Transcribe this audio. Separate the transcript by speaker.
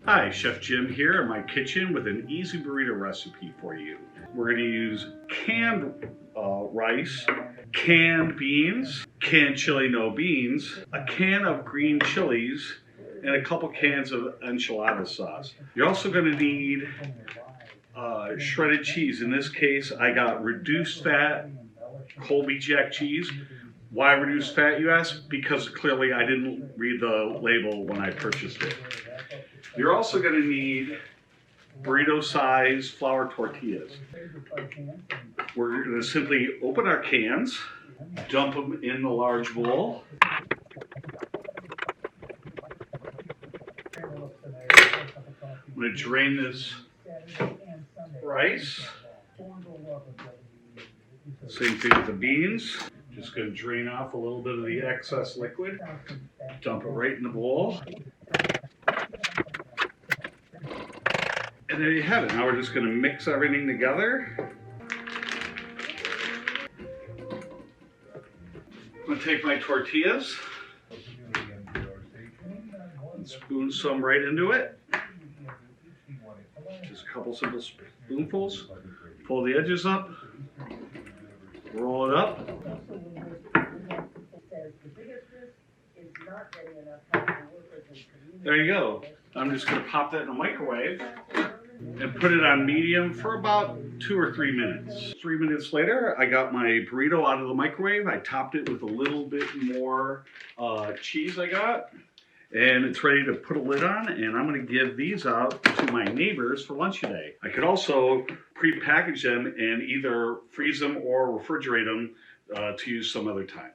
Speaker 1: Hi, Chef Jim here in my kitchen with an easy burrito recipe for you. We're going to use canned rice, canned beans, canned chili no beans, a can of green chilies, and a couple cans of enchilada sauce. You're also going to need shredded cheese. In this case, I got reduced fat Colby Jack cheese. Why reduced fat, you ask? Because clearly I didn't read the label when I purchased it. You're also going to need burrito-sized flour tortillas. We're going to simply open our cans, dump them in the large bowl. I'm going to drain this rice. Same thing with the beans. Just going to drain off a little bit of the excess liquid. Dump it right in the bowl. And there you have it. Now we're just going to mix everything together. I'm going to take my tortillas and spoon some right into it. Just a couple simple spoonfuls. Pull the edges up. Roll it up. There you go. I'm just going to pop that in the microwave and put it on medium for about 2 or 3 minutes. 3 minutes later, I got my burrito out of the microwave. I topped it with a little bit more cheese I got. And it's ready to put a lid on, and I'm going to give these out to my neighbors for lunch today. I could also pre-package them and either freeze them or refrigerate them to use some other time.